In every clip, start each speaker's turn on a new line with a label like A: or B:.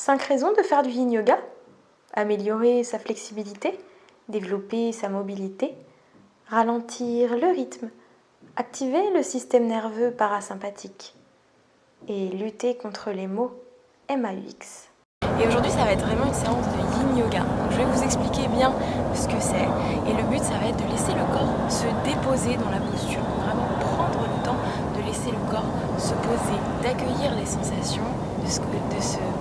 A: 5 raisons de faire du yin yoga. Améliorer sa flexibilité, développer sa mobilité, ralentir le rythme, activer le système nerveux parasympathique et lutter contre les maux MAUX.
B: Et aujourd'hui, ça va être vraiment une séance de yin yoga. Donc, je vais vous expliquer bien ce que c'est. Et le but, ça va être de laisser le corps se déposer dans la posture. Vraiment prendre le temps de laisser le corps se poser, d'accueillir les sensations, de se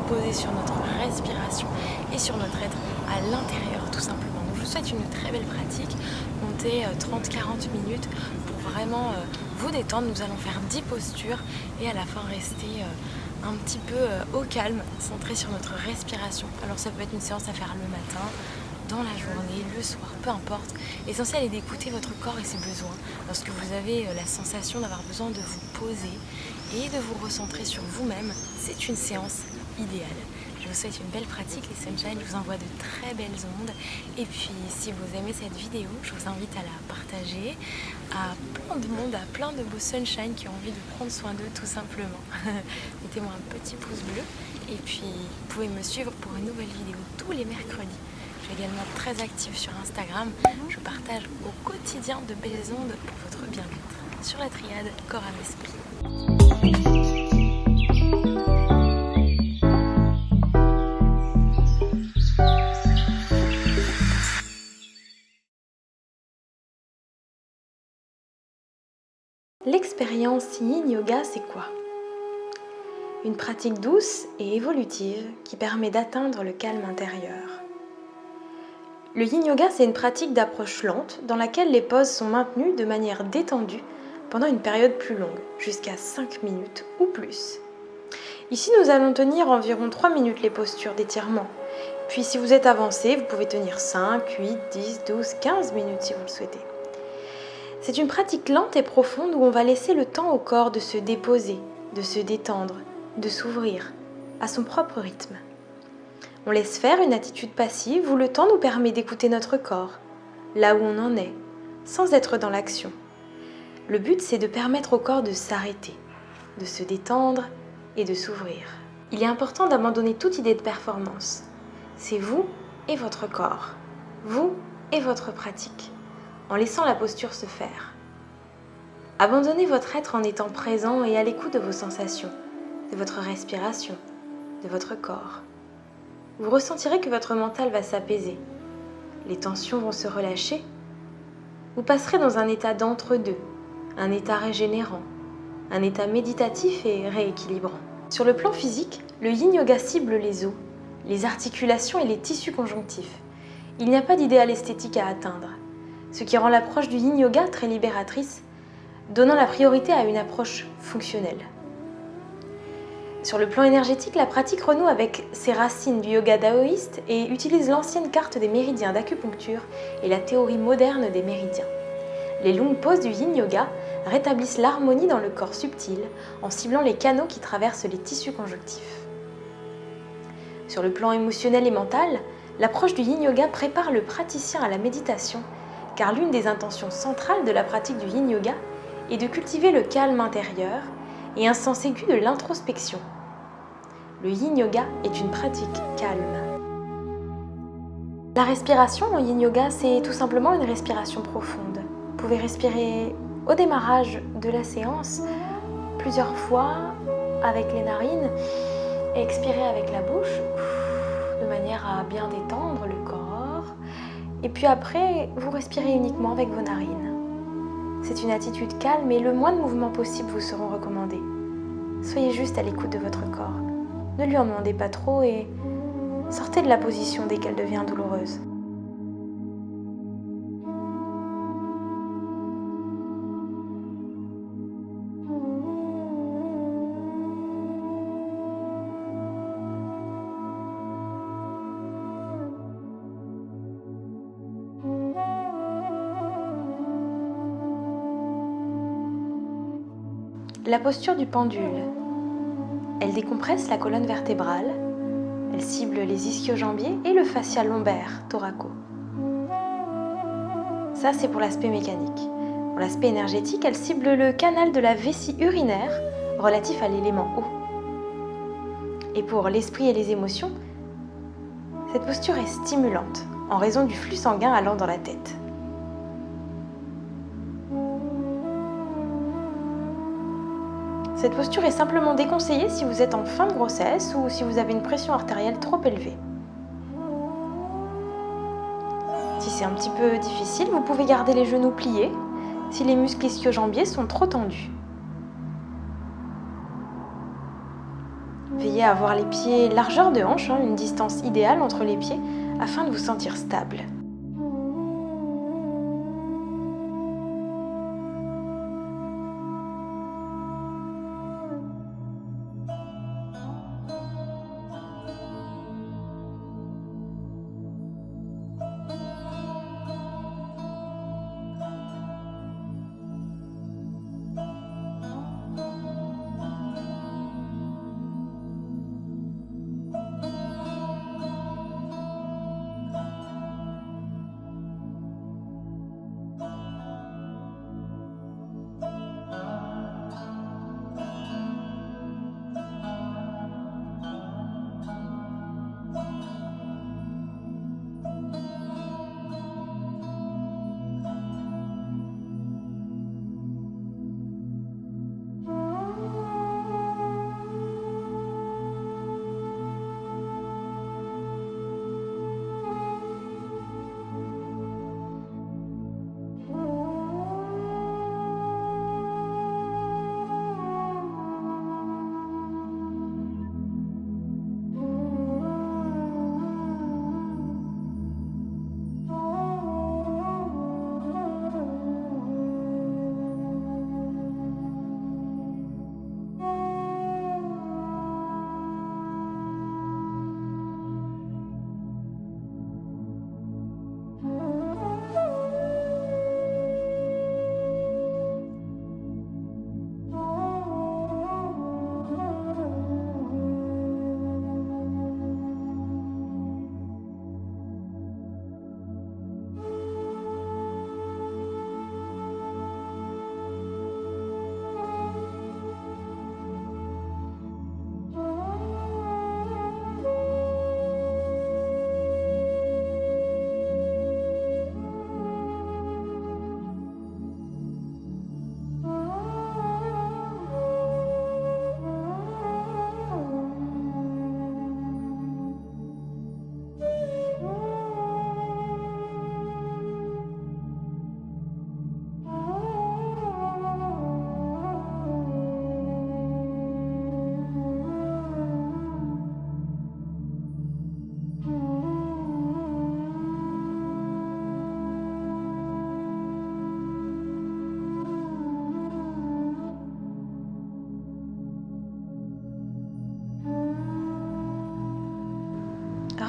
B: poser sur notre respiration et sur notre être à l'intérieur, tout simplement. Donc, je vous souhaite une très belle pratique. Comptez 30-40 minutes pour vraiment vous détendre. Nous allons faire 10 postures et à la fin rester un petit peu au calme, centré sur notre respiration. Alors ça peut être une séance à faire le matin, dans la journée, le soir, peu importe. L'essentiel est d'écouter votre corps et ses besoins. Lorsque vous avez la sensation d'avoir besoin de vous poser et de vous recentrer sur vous-même, c'est une séance idéale. Je vous souhaite une belle pratique les Sunshine, je vous envoie de très belles ondes. Et puis si vous aimez cette vidéo, je vous invite à la partager à plein de monde, à plein de beaux Sunshine qui ont envie de prendre soin d'eux tout simplement. Mettez-moi un petit pouce bleu et puis vous pouvez me suivre pour une nouvelle vidéo tous les mercredis. Je suis également très active sur Instagram, je partage au quotidien de belles ondes pour votre bien-être sur la triade corps âme esprit.
A: L'expérience yin yoga, c'est quoi? Une pratique douce et évolutive qui permet d'atteindre le calme intérieur. Le yin yoga, c'est une pratique d'approche lente dans laquelle les poses sont maintenues de manière détendue pendant une période plus longue, jusqu'à 5 minutes ou plus. Ici, nous allons tenir environ 3 minutes les postures d'étirement. Puis si vous êtes avancé, vous pouvez tenir 5, 8, 10, 12, 15 minutes si vous le souhaitez. C'est une pratique lente et profonde où on va laisser le temps au corps de se déposer, de se détendre, de s'ouvrir à son propre rythme. On laisse faire une attitude passive où le temps nous permet d'écouter notre corps, là où on en est, sans être dans l'action. Le but, c'est de permettre au corps de s'arrêter, de se détendre et de s'ouvrir. Il est important d'abandonner toute idée de performance. C'est vous et votre corps, vous et votre pratique, en laissant la posture se faire. Abandonnez votre être en étant présent et à l'écoute de vos sensations, de votre respiration, de votre corps. Vous ressentirez que votre mental va s'apaiser, les tensions vont se relâcher. Vous passerez dans un état d'entre-deux, un état régénérant, un état méditatif et rééquilibrant. Sur le plan physique, le yin yoga cible les os, les articulations et les tissus conjonctifs. Il n'y a pas d'idéal esthétique à atteindre, ce qui rend l'approche du yin yoga très libératrice, donnant la priorité à une approche fonctionnelle. Sur le plan énergétique, la pratique renoue avec ses racines du yoga taoïste et utilise l'ancienne carte des méridiens d'acupuncture et la théorie moderne des méridiens. Les longues poses du yin yoga rétablissent l'harmonie dans le corps subtil en ciblant les canaux qui traversent les tissus conjonctifs. Sur le plan émotionnel et mental, l'approche du yin yoga prépare le praticien à la méditation, car l'une des intentions centrales de la pratique du yin yoga est de cultiver le calme intérieur et un sens aigu de l'introspection. Le yin yoga est une pratique calme. La respiration en yin yoga, c'est tout simplement une respiration profonde. Vous pouvez respirer au démarrage de la séance plusieurs fois avec les narines et expirer avec la bouche de manière à bien détendre le corps. Et puis après, vous respirez uniquement avec vos narines. C'est une attitude calme et le moins de mouvements possibles vous seront recommandés. Soyez juste à l'écoute de votre corps. Ne lui en demandez pas trop et sortez de la position dès qu'elle devient douloureuse. La posture du pendule. Elle décompresse la colonne vertébrale, elle cible les ischio-jambiers et le fascia lombaire, thoraco. Ça, c'est pour l'aspect mécanique. Pour l'aspect énergétique, elle cible le canal de la vessie urinaire relatif à l'élément eau. Et pour l'esprit et les émotions, cette posture est stimulante en raison du flux sanguin allant dans la tête. Cette posture est simplement déconseillée si vous êtes en fin de grossesse ou si vous avez une pression artérielle trop élevée. Si c'est un petit peu difficile, vous pouvez garder les genoux pliés si les muscles ischio-jambiers sont trop tendus. Veillez à avoir les pieds largeur de hanche, une distance idéale entre les pieds afin de vous sentir stable.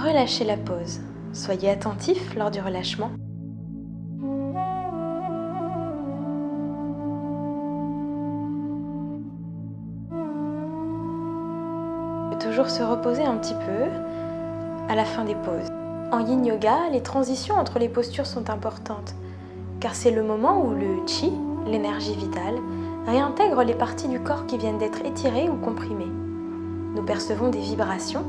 A: Relâchez la pose. Soyez attentif lors du relâchement. On peut toujours se reposer un petit peu à la fin des pauses. En yin yoga, les transitions entre les postures sont importantes, car c'est le moment où le chi, l'énergie vitale, réintègre les parties du corps qui viennent d'être étirées ou comprimées. Nous percevons des vibrations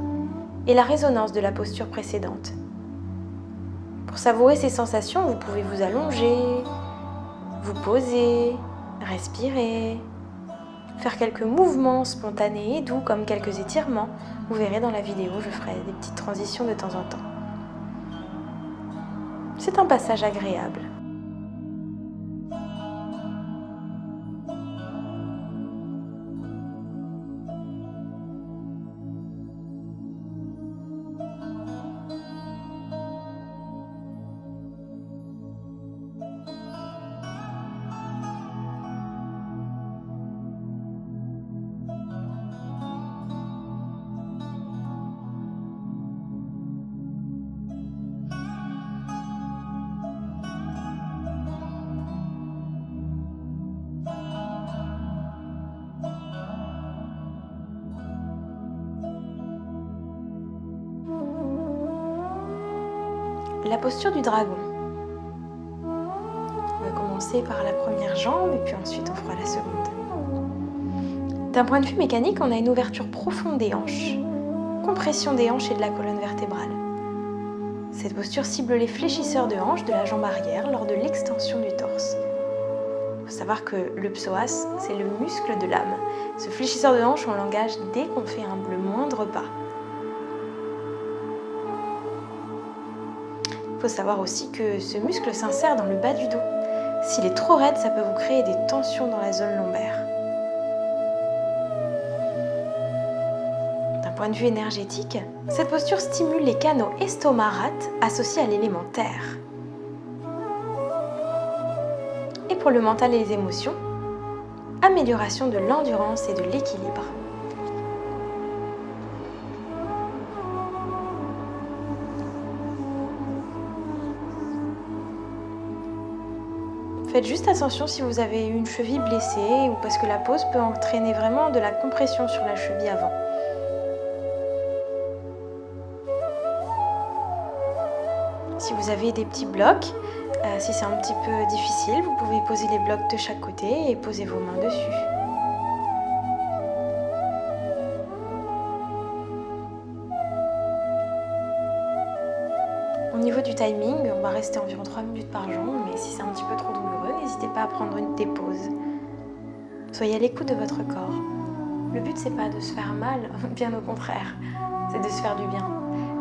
A: et la résonance de la posture précédente. Pour savourer ces sensations, vous pouvez vous allonger, vous poser, respirer, faire quelques mouvements spontanés et doux comme quelques étirements. Vous verrez dans la vidéo, je ferai des petites transitions de temps en temps. C'est un passage agréable. La posture du dragon. On va commencer par la première jambe et puis ensuite on fera la seconde. D'un point de vue mécanique, on a une ouverture profonde des hanches compression des hanches et de la colonne vertébrale. Cette posture cible les fléchisseurs de hanches de la jambe arrière lors de l'extension du torse. Il faut savoir que le psoas, c'est le muscle de l'âme. Ce fléchisseur de hanches, on l'engage dès qu'on fait le moindre pas. Il faut savoir aussi que ce muscle s'insère dans le bas du dos. S'il est trop raide, ça peut vous créer des tensions dans la zone lombaire. D'un point de vue énergétique, cette posture stimule les canaux estomac-rate associés à l'élément terre. Et pour le mental et les émotions, amélioration de l'endurance et de l'équilibre. Faites juste attention si vous avez une cheville blessée ou parce que la pose peut entraîner vraiment de la compression sur la cheville avant. Si vous avez des petits blocs, si c'est un petit peu difficile, vous pouvez poser les blocs de chaque côté et poser vos mains dessus. Au niveau du timing, on va rester environ 3 minutes par jambe, mais si c'est un petit peu trop douloureux, n'hésitez pas à prendre des pauses. Soyez à l'écoute de votre corps. Le but, c'est pas de se faire mal, bien au contraire, c'est de se faire du bien.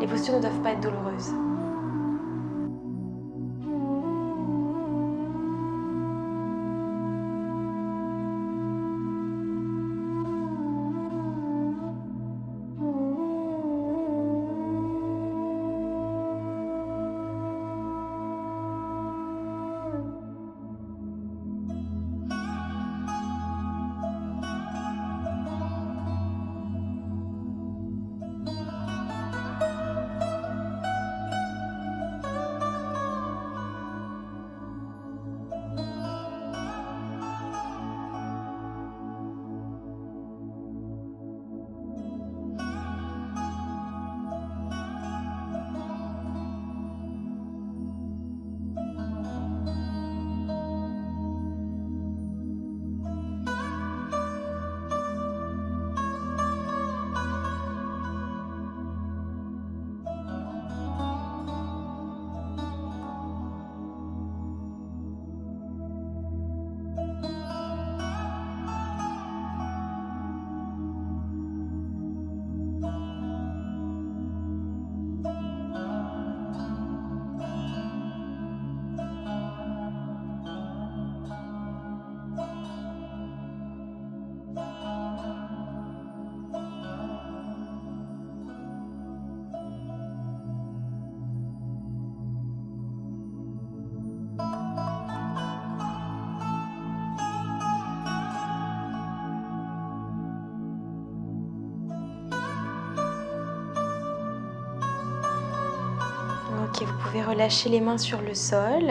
A: Les postures ne doivent pas être douloureuses. Ok, vous pouvez relâcher les mains sur le sol.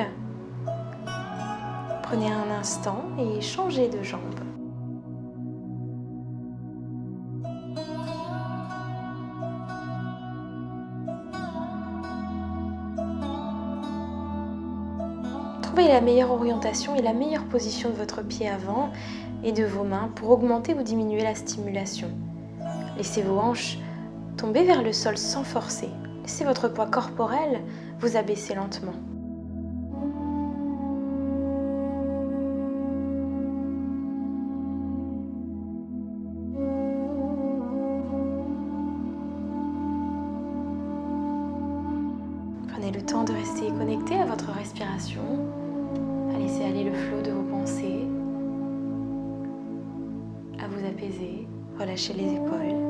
A: Prenez un instant et changez de jambe. Trouvez la meilleure orientation et la meilleure position de votre pied avant et de vos mains pour augmenter ou diminuer la stimulation. Laissez vos hanches tomber vers le sol sans forcer. Laissez votre poids corporel vous abaisser lentement. Prenez le temps de rester connecté à votre respiration, à laisser aller le flot de vos pensées, à vous apaiser, relâchez les épaules.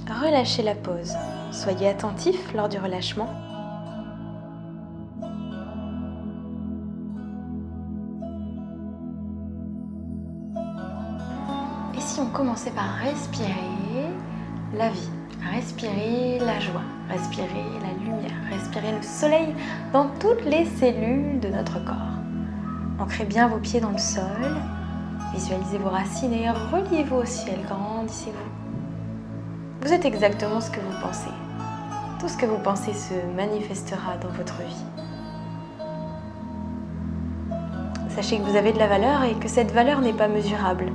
A: relâchez la pose. Soyez attentif lors du relâchement. Et si on commençait par respirer la vie, respirer la joie, respirer la lumière, respirer le soleil dans toutes les cellules de notre corps. Ancrez bien vos pieds dans le sol, visualisez vos racines et reliez-vous au ciel, grandissez-vous. Vous êtes exactement ce que vous pensez. Tout ce que vous pensez se manifestera dans votre vie. Sachez que vous avez de la valeur et que cette valeur n'est pas mesurable.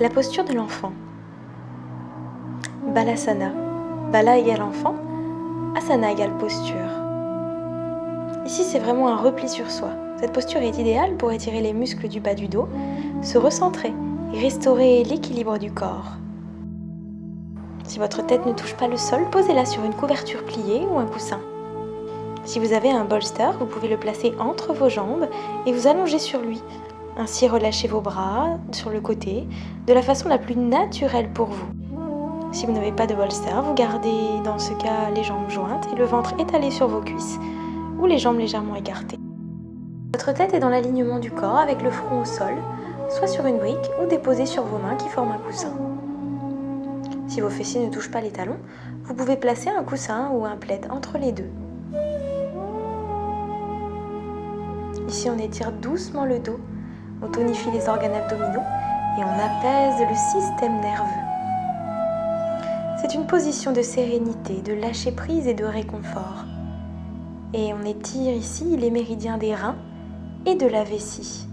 A: La posture de l'enfant. Balasana. Bala égale enfant, asana égale posture. Ici, c'est vraiment un repli sur soi. Cette posture est idéale pour étirer les muscles du bas du dos, se recentrer et restaurer l'équilibre du corps. Si votre tête ne touche pas le sol, posez-la sur une couverture pliée ou un coussin. Si vous avez un bolster, vous pouvez le placer entre vos jambes et vous allonger sur lui. Ainsi, relâchez vos bras sur le côté de la façon la plus naturelle pour vous. Si vous n'avez pas de bolster, vous gardez dans ce cas les jambes jointes et le ventre étalé sur vos cuisses ou les jambes légèrement écartées. Votre tête est dans l'alignement du corps avec le front au sol, soit sur une brique ou déposée sur vos mains qui forment un coussin. Si vos fessiers ne touchent pas les talons, vous pouvez placer un coussin ou un plaid entre les deux. Ici, on étire doucement le dos. On tonifie les organes abdominaux et on apaise le système nerveux. C'est une position de sérénité, de lâcher prise et de réconfort. Et on étire ici les méridiens des reins et de la vessie.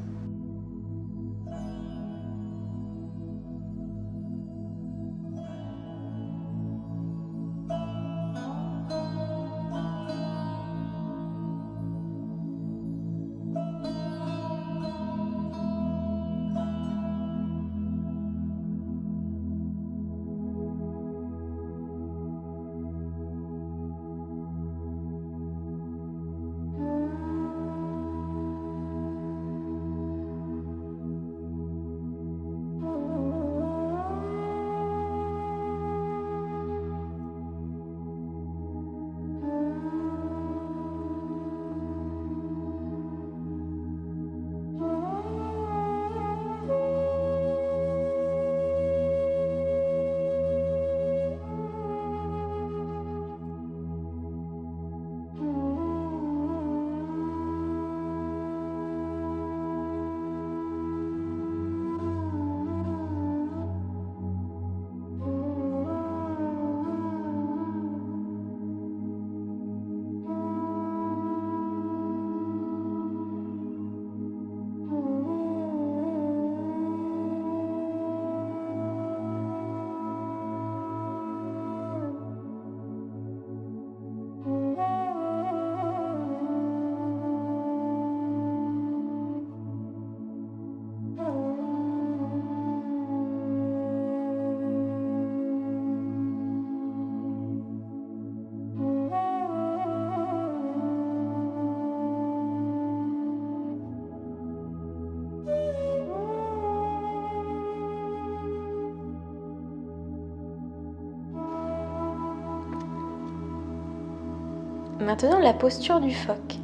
A: Maintenant, la posture du phoque.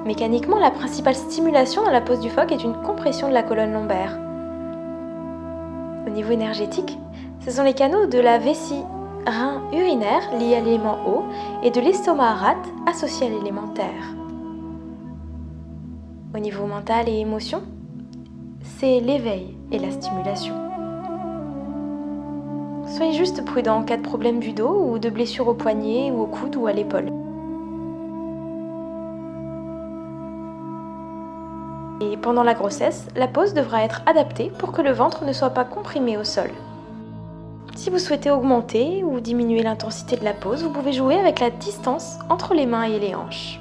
A: Mécaniquement, la principale stimulation dans la pose du phoque est une compression de la colonne lombaire. Au niveau énergétique, ce sont les canaux de la vessie rein-urinaire liés à l'élément eau et de l'estomac rate associé à l'élément terre. Au niveau mental et émotion, c'est l'éveil et la stimulation. Soyez juste prudent en cas de problème du dos ou de blessure au poignet ou au coude ou à l'épaule. Et pendant la grossesse, la pose devra être adaptée pour que le ventre ne soit pas comprimé au sol. Si vous souhaitez augmenter ou diminuer l'intensité de la pose, vous pouvez jouer avec la distance entre les mains et les hanches.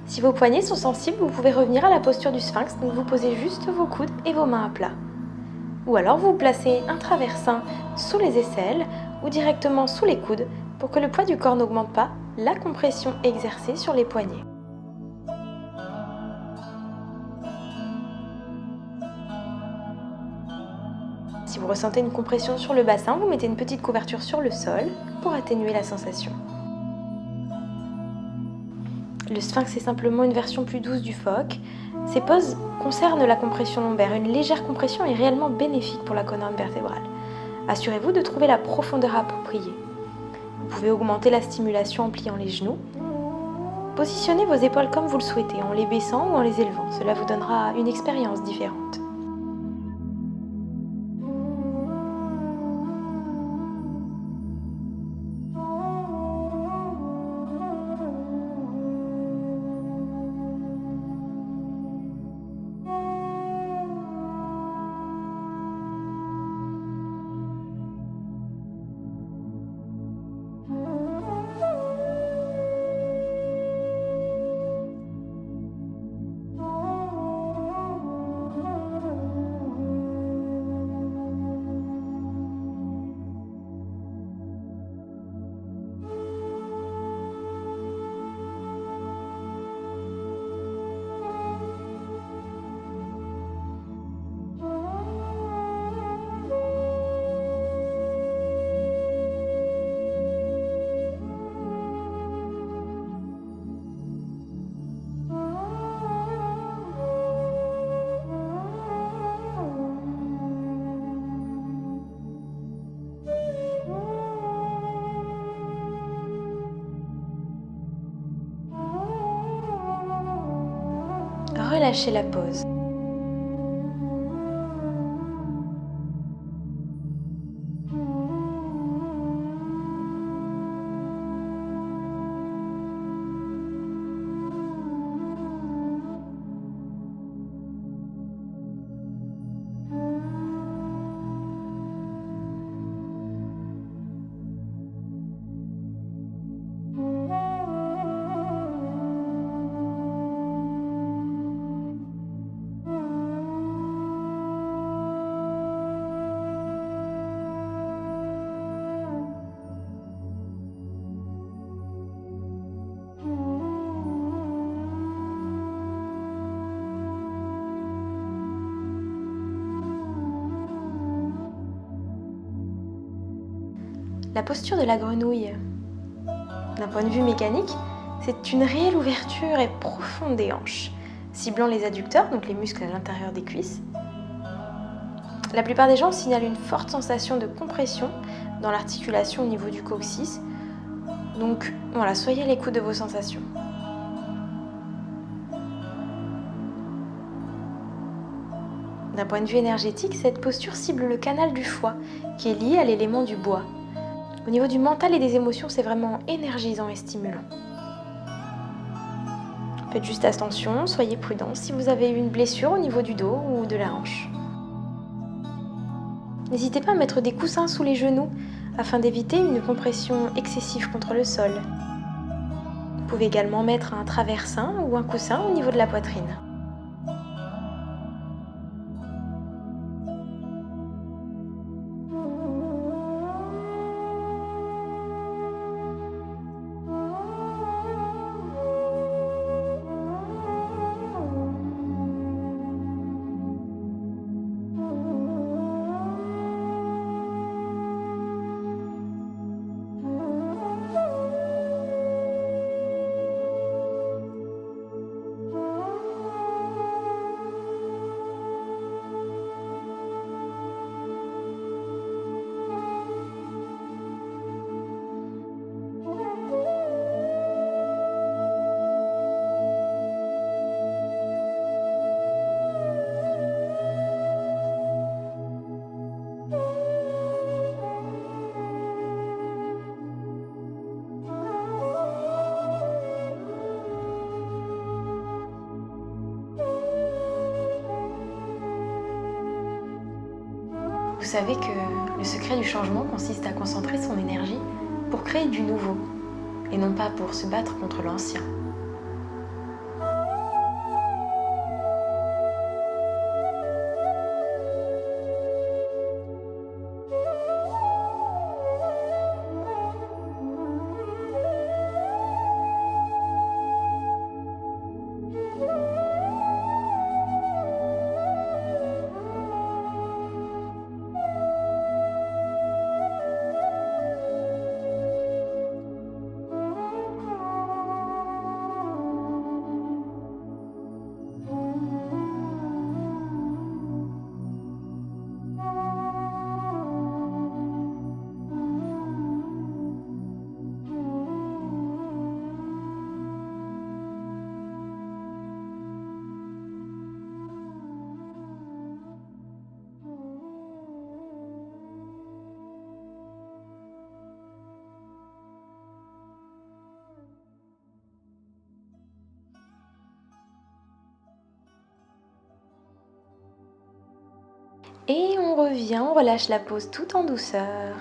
A: Si vos poignets sont sensibles, vous pouvez revenir à la posture du sphinx, donc vous posez juste vos coudes et vos mains à plat. Ou alors vous placez un traversin sous les aisselles ou directement sous les coudes pour que le poids du corps n'augmente pas la compression exercée sur les poignets. Si vous ressentez une compression sur le bassin, vous mettez une petite couverture sur le sol pour atténuer la sensation. Le sphinx est simplement une version plus douce du phoque. Ces poses concernent la compression lombaire. Une légère compression est réellement bénéfique pour la colonne vertébrale. Assurez-vous de trouver la profondeur appropriée. Vous pouvez augmenter la stimulation en pliant les genoux. Positionnez vos épaules comme vous le souhaitez, en les baissant ou en les élevant. Cela vous donnera une expérience différente. Relâchez la pose. La posture de la grenouille. D'un point de vue mécanique, c'est une réelle ouverture et profonde des hanches, ciblant les adducteurs, donc les muscles à l'intérieur des cuisses. La plupart des gens signalent une forte sensation de compression dans l'articulation au niveau du coccyx. Donc voilà, soyez à l'écoute de vos sensations. D'un point de vue énergétique, cette posture cible le canal du foie, qui est lié à l'élément du bois. Au niveau du mental et des émotions, c'est vraiment énergisant et stimulant. Faites juste attention, soyez prudent si vous avez eu une blessure au niveau du dos ou de la hanche. N'hésitez pas à mettre des coussins sous les genoux afin d'éviter une compression excessive contre le sol. Vous pouvez également mettre un traversin ou un coussin au niveau de la poitrine. Vous savez que le secret du changement consiste à concentrer son énergie pour créer du nouveau, et non pas pour se battre contre l'ancien. Et on revient, on relâche la pose tout en douceur.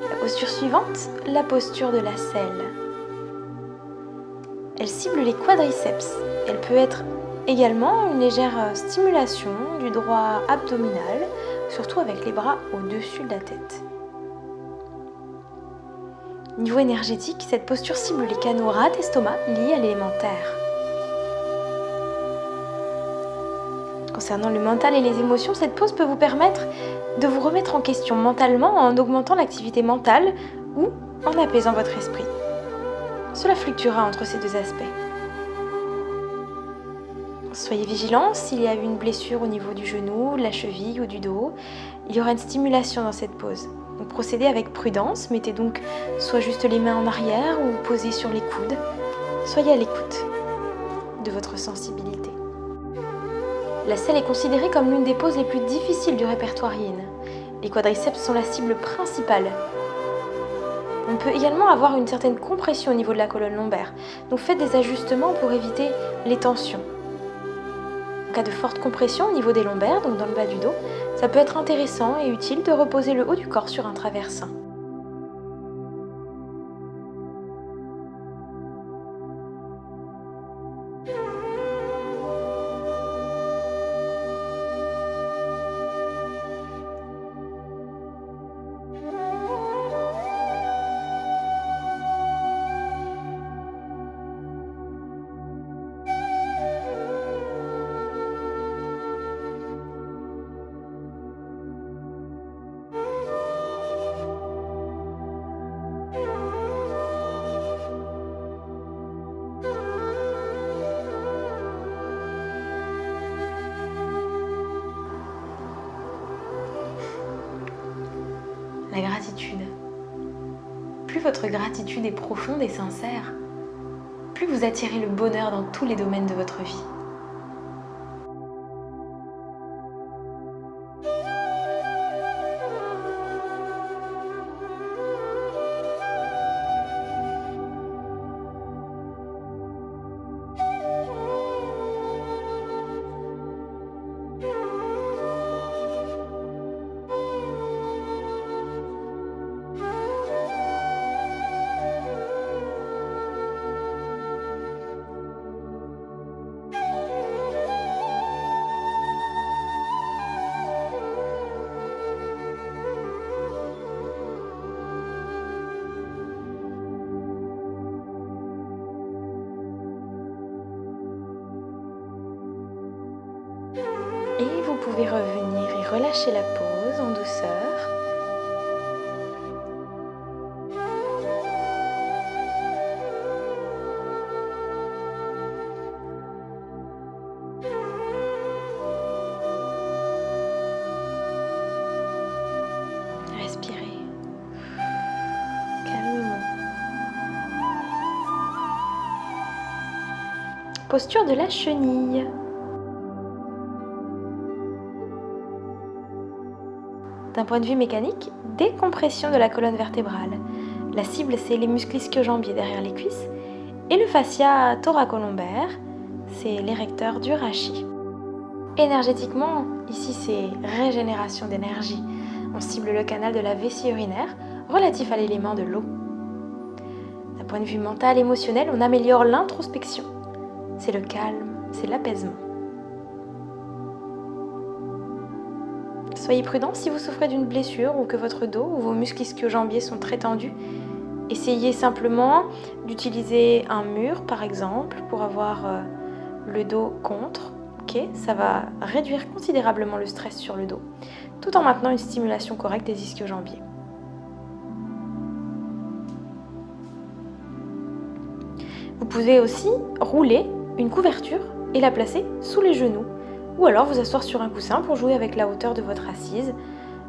A: La posture suivante, la posture de la selle. Elle cible les quadriceps. Elle peut être également une légère stimulation du droit abdominal, surtout avec les bras au-dessus de la tête. Niveau énergétique, cette posture cible les canaux rate-estomac liés à l'élémentaire. Concernant le mental et les émotions, cette pose peut vous permettre de vous remettre en question mentalement en augmentant l'activité mentale ou en apaisant votre esprit. Cela fluctuera entre ces deux aspects. Soyez vigilant, s'il y a eu une blessure au niveau du genou, de la cheville ou du dos, il y aura une stimulation dans cette pose. Donc procédez avec prudence, mettez donc soit juste les mains en arrière ou posez sur les coudes. Soyez à l'écoute de votre sensibilité. La selle est considérée comme l'une des poses les plus difficiles du répertoire yin. Les quadriceps sont la cible principale. On peut également avoir une certaine compression au niveau de la colonne lombaire, donc faites des ajustements pour éviter les tensions. En cas de forte compression au niveau des lombaires, donc dans le bas du dos, ça peut être intéressant et utile de reposer le haut du corps sur un traversin. La gratitude. Plus votre gratitude est profonde et sincère, plus vous attirez le bonheur dans tous les domaines de votre vie. Et vous pouvez revenir et relâcher la pose en douceur. Respirez calmement. Posture de la chenille. D'un point de vue mécanique, décompression de la colonne vertébrale. La cible, c'est les muscles ischio-jambiers derrière les cuisses. Et le fascia thoracolombaire, c'est l'érecteur du rachis. Énergétiquement, ici c'est régénération d'énergie. On cible le canal de la vessie urinaire relatif à l'élément de l'eau. D'un point de vue mental, émotionnel, on améliore l'introspection. C'est le calme, c'est l'apaisement. Soyez prudent si vous souffrez d'une blessure ou que votre dos ou vos muscles ischio-jambiers sont très tendus. Essayez simplement d'utiliser un mur par exemple pour avoir le dos contre. Okay, ça va réduire considérablement le stress sur le dos, tout en maintenant une stimulation correcte des ischio-jambiers. Vous pouvez aussi rouler une couverture et la placer sous les genoux, ou alors vous asseoir sur un coussin pour jouer avec la hauteur de votre assise,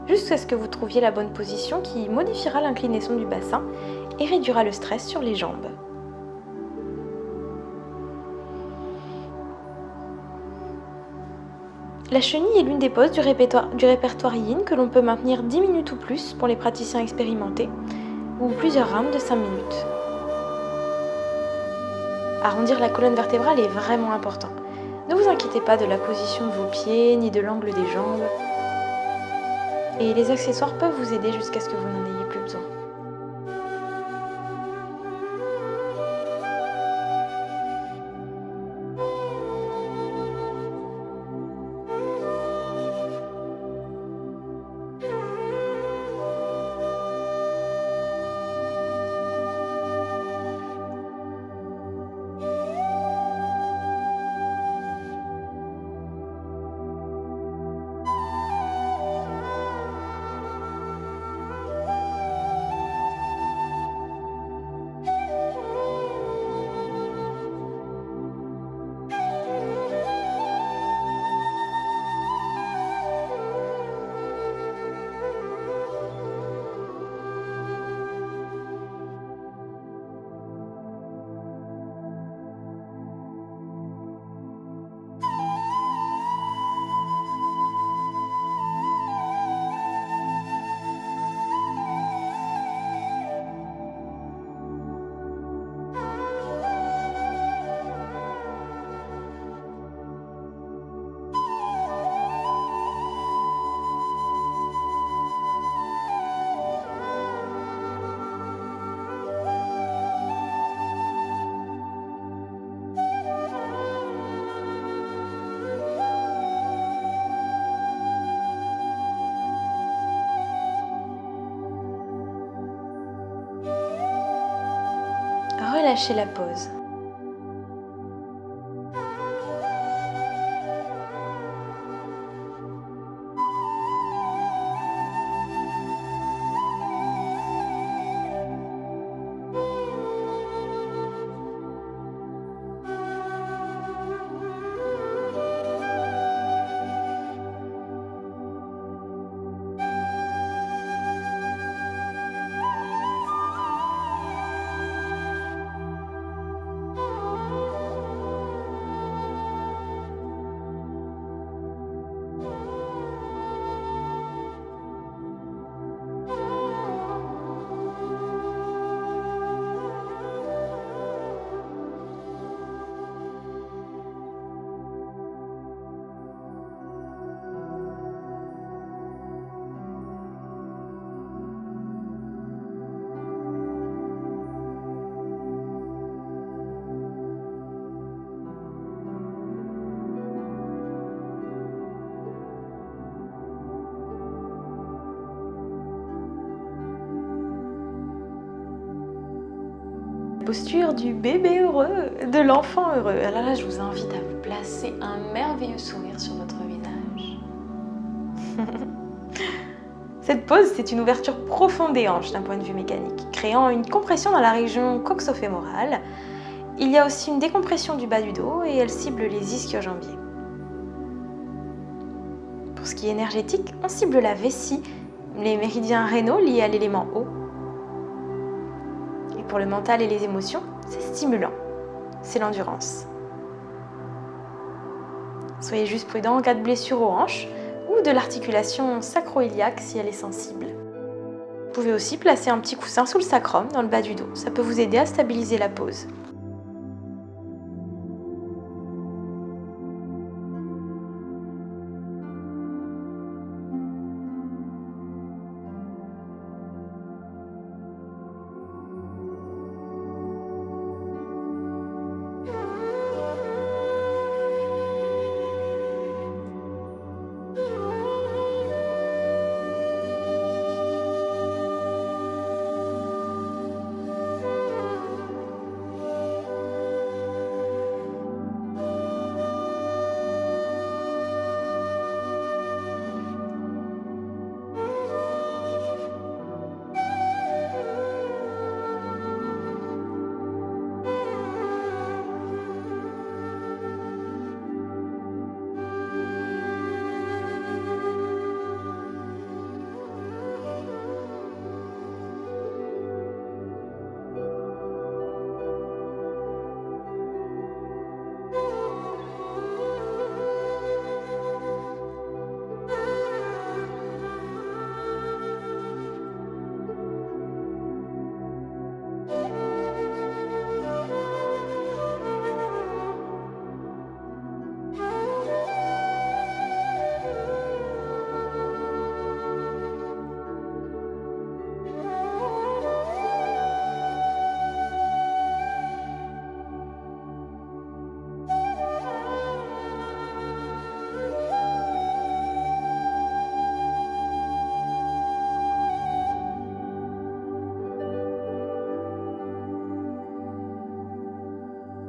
A: jusqu'à ce que vous trouviez la bonne position qui modifiera l'inclinaison du bassin et réduira le stress sur les jambes. La chenille est l'une des poses du répertoire yin que l'on peut maintenir 10 minutes ou plus pour les praticiens expérimentés, ou plusieurs rounds de 5 minutes. Arrondir la colonne vertébrale est vraiment important. Ne vous inquiétez pas de la position de vos pieds ni de l'angle des jambes. Et les accessoires peuvent vous aider jusqu'à ce que vous n'en ayez plus besoin. Relâchez la pose. Posture du bébé heureux, de l'enfant heureux. Alors là, je vous invite à vous placer un merveilleux sourire sur votre visage. Cette pose, c'est une ouverture profonde des hanches d'un point de vue mécanique, créant une compression dans la région coxo-fémorale. Il y a aussi une décompression du bas du dos et elle cible les ischio-jambiers. Pour ce qui est énergétique, on cible la vessie, les méridiens rénaux liés à l'élément eau. Pour le mental et les émotions, c'est stimulant, c'est l'endurance. Soyez juste prudent en cas de blessure aux hanches ou de l'articulation sacro-iliaque si elle est sensible. Vous pouvez aussi placer un petit coussin sous le sacrum, dans le bas du dos. Ça peut vous aider à stabiliser la pose.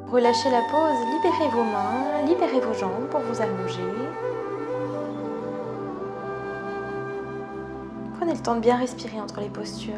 A: Relâchez la pose, libérez vos mains, libérez vos jambes pour vous allonger. Prenez le temps de bien respirer entre les postures.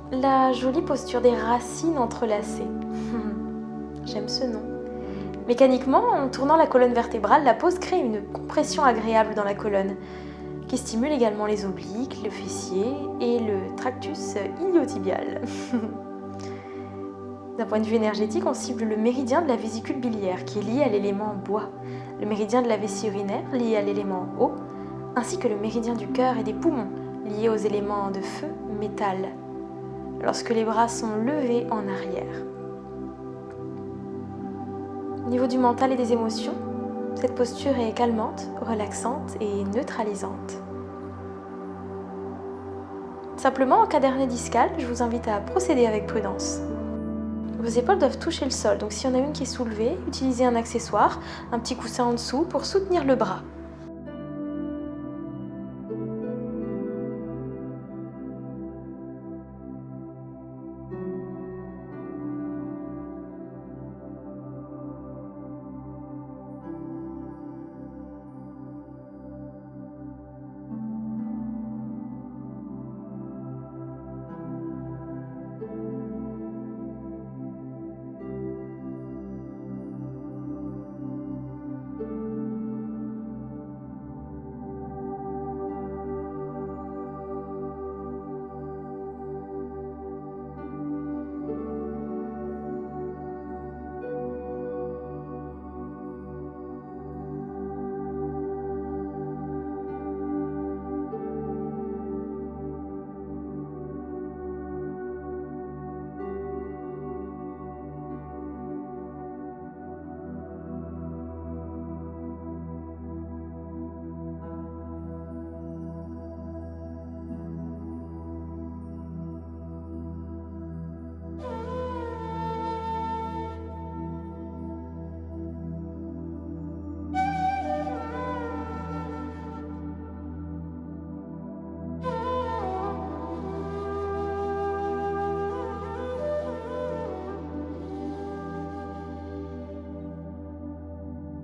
A: La jolie posture des racines entrelacées. J'aime ce nom. Mécaniquement, en tournant la colonne vertébrale, la pose crée une compression agréable dans la colonne, qui stimule également les obliques, le fessier et le tractus iliotibial. D'un point de vue énergétique, on cible le méridien de la vésicule biliaire, qui est lié à l'élément bois, le méridien de la vessie urinaire, lié à l'élément eau, ainsi que le méridien du cœur et des poumons, lié aux éléments de feu, métal, lorsque les bras sont levés en arrière. Au niveau du mental et des émotions, cette posture est calmante, relaxante et neutralisante. Simplement, en cas d'hernie discale, je vous invite à procéder avec prudence. Vos épaules doivent toucher le sol, donc s'il y en a une qui est soulevée, utilisez un accessoire, un petit coussin en dessous pour soutenir le bras.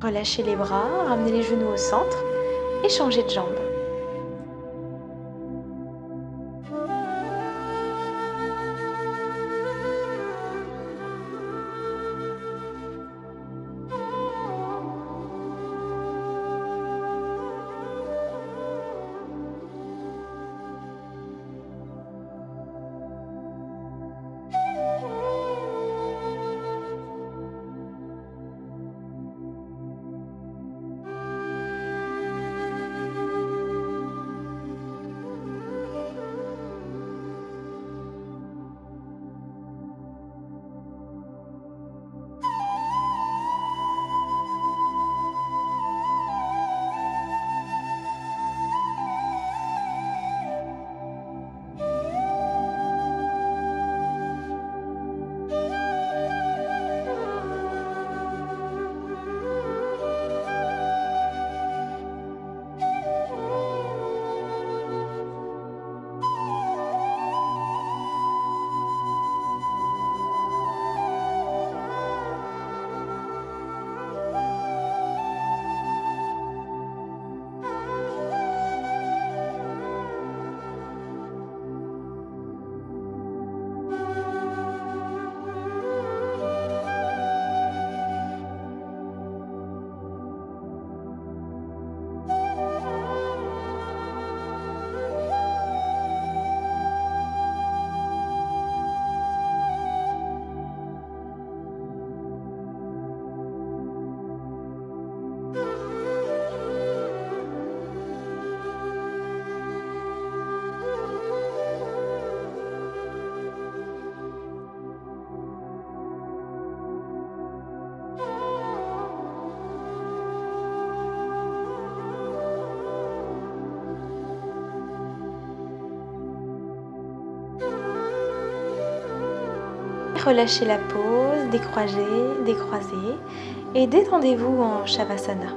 A: Relâchez les bras, ramenez les genoux au centre et changez de jambe. relâchez la pose, décroisez, décroisez et détendez-vous en Shavasana.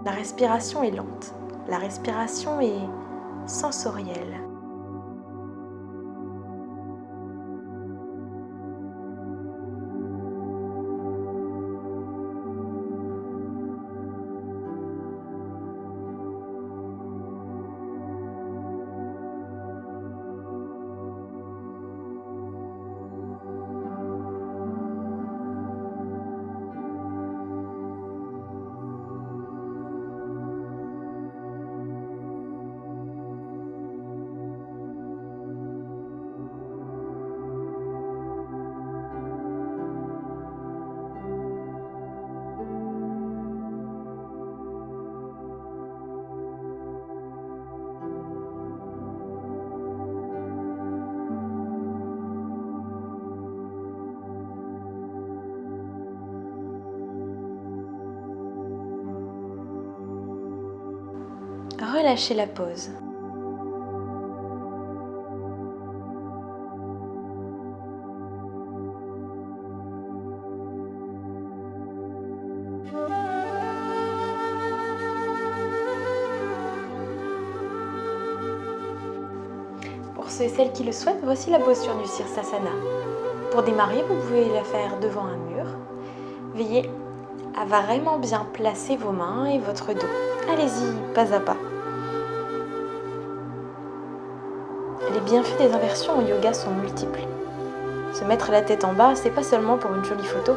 A: La respiration est lente, la respiration est sensorielle. Relâchez la pose. Pour ceux et celles qui le souhaitent, voici la posture du Sirsasana. Pour démarrer, vous pouvez la faire devant un mur. Veillez à vraiment bien placer vos mains et votre dos. Allez-y, pas à pas. Les bienfaits des inversions au yoga sont multiples. Se mettre la tête en bas, c'est pas seulement pour une jolie photo.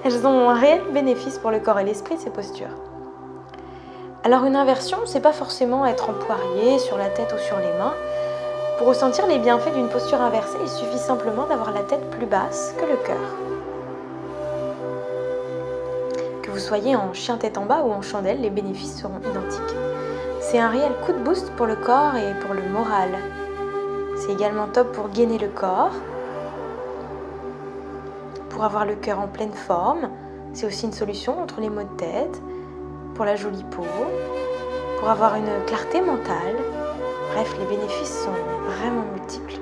A: Elles ont un réel bénéfice pour le corps et l'esprit, ces postures. Alors une inversion, c'est pas forcément être en poirier, sur la tête ou sur les mains. Pour ressentir les bienfaits d'une posture inversée, il suffit simplement d'avoir la tête plus basse que le cœur. Que vous soyez en chien tête en bas ou en chandelle, les bénéfices seront identiques. C'est un réel coup de boost pour le corps et pour le moral. C'est également top pour gainer le corps, pour avoir le cœur en pleine forme. C'est aussi une solution contre les maux de tête, pour la jolie peau, pour avoir une clarté mentale. Bref, les bénéfices sont vraiment multiples.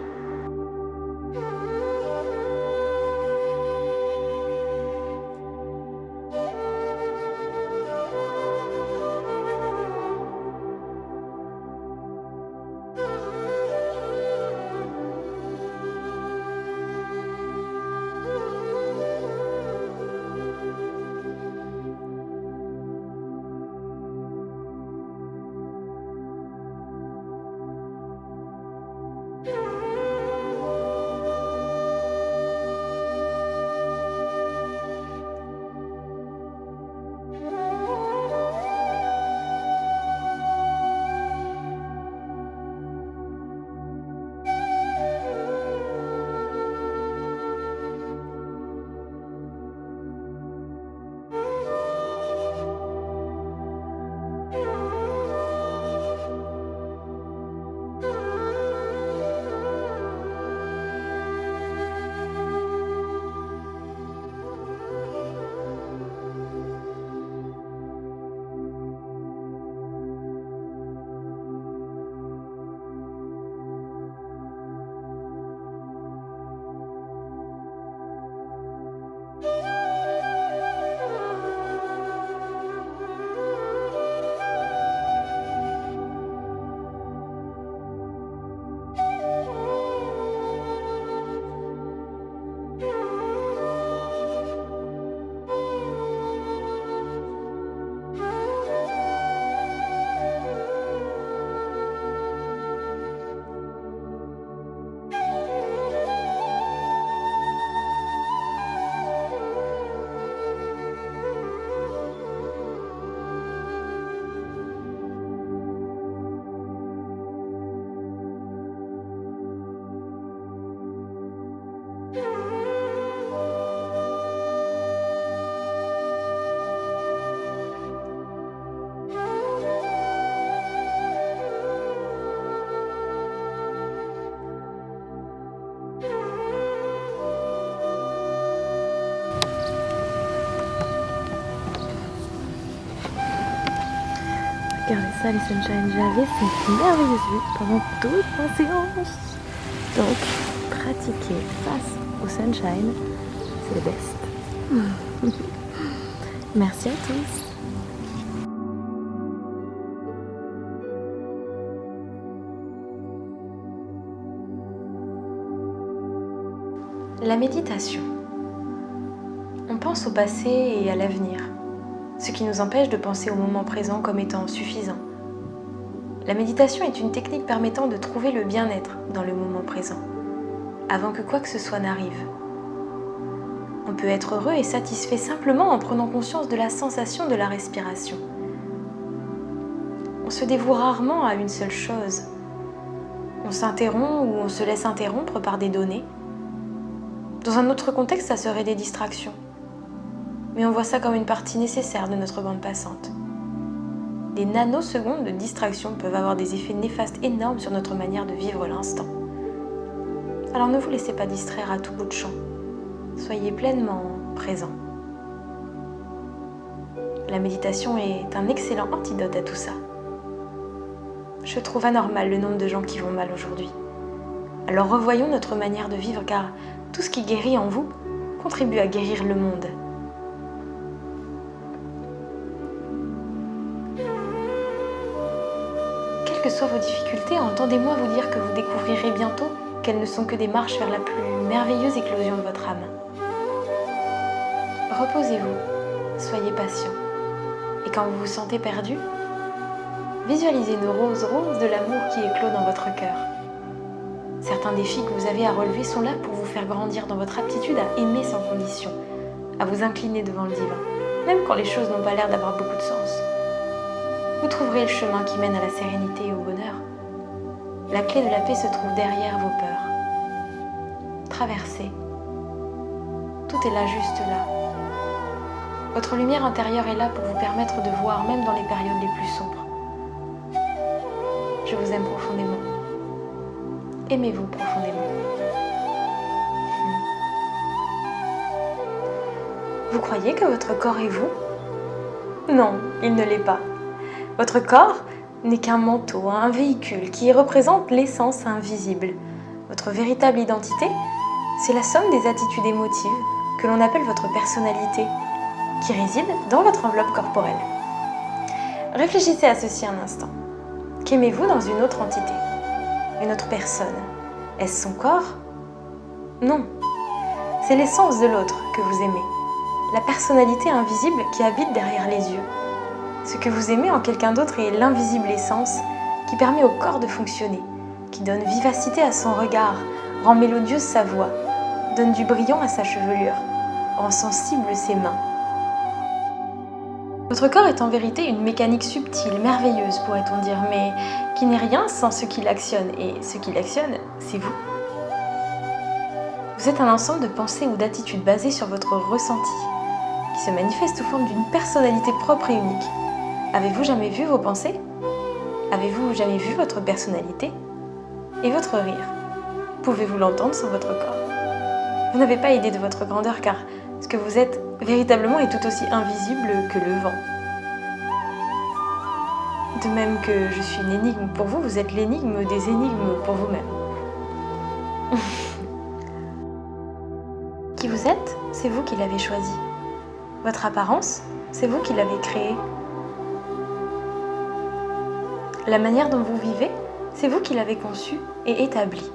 A: ça les Sunshine, j'avais cette merveilleuse vue pendant toute ma séance. Donc, pratiquer face au Sunshine, c'est le best. Merci à tous. La méditation. On pense au passé et à l'avenir, ce qui nous empêche de penser au moment présent comme étant suffisant. La méditation est une technique permettant de trouver le bien-être dans le moment présent, avant que quoi que ce soit n'arrive. On peut être heureux et satisfait simplement en prenant conscience de la sensation de la respiration. On se dévoue rarement à une seule chose. On s'interrompt ou on se laisse interrompre par des données. Dans un autre contexte, ça serait des distractions. Mais on voit ça comme une partie nécessaire de notre bande passante. Des nanosecondes de distraction peuvent avoir des effets néfastes énormes sur notre manière de vivre l'instant. Alors ne vous laissez pas distraire à tout bout de champ. Soyez pleinement présent. La méditation est un excellent antidote à tout ça. Je trouve anormal le nombre de gens qui vont mal aujourd'hui. Alors revoyons notre manière de vivre car tout ce qui guérit en vous contribue à guérir le monde. Quelles que soient vos difficultés, entendez-moi vous dire que vous découvrirez bientôt qu'elles ne sont que des marches vers la plus merveilleuse éclosion de votre âme. Reposez-vous, soyez patient. Et quand vous vous sentez perdu, visualisez une rose de l'amour qui éclot dans votre cœur. Certains défis que vous avez à relever sont là pour vous faire grandir dans votre aptitude à aimer sans condition, à vous incliner devant le divin, même quand les choses n'ont pas l'air d'avoir beaucoup de sens. Vous trouverez le chemin qui mène à la sérénité et au bonheur. La clé de la paix se trouve derrière vos peurs. Traversez. Tout est là, juste là. Votre lumière intérieure est là pour vous permettre de voir même dans les périodes les plus sombres. Je vous aime profondément. Aimez-vous profondément. Vous croyez que votre corps est vous ? Non, il ne l'est pas. Votre corps n'est qu'un manteau, un véhicule qui représente l'essence invisible. Votre véritable identité, c'est la somme des attitudes émotives que l'on appelle votre personnalité, qui réside dans votre enveloppe corporelle. Réfléchissez à ceci un instant. Qu'aimez-vous dans une autre entité ? Une autre personne? Est-ce son corps? Non. C'est l'essence de l'autre que vous aimez. La personnalité invisible qui habite derrière les yeux. Ce que vous aimez en quelqu'un d'autre est l'invisible essence qui permet au corps de fonctionner, qui donne vivacité à son regard, rend mélodieuse sa voix, donne du brillant à sa chevelure, rend sensible ses mains. Votre corps est en vérité une mécanique subtile, merveilleuse pourrait-on dire, mais qui n'est rien sans ce qui l'actionne, et ce qui l'actionne, c'est vous. Vous êtes un ensemble de pensées ou d'attitudes basées sur votre ressenti, qui se manifeste sous forme d'une personnalité propre et unique. Avez-vous jamais vu vos pensées ? Avez-vous jamais vu votre personnalité ? Et votre rire ? Pouvez-vous l'entendre sans votre corps ? Vous n'avez pas idée de votre grandeur car ce que vous êtes véritablement est tout aussi invisible que le vent. De même que je suis une énigme pour vous, vous êtes l'énigme des énigmes pour vous-même. Qui vous êtes, c'est vous qui l'avez choisi. Votre apparence, c'est vous qui l'avez créée. La manière dont vous vivez, c'est vous qui l'avez conçue et établie.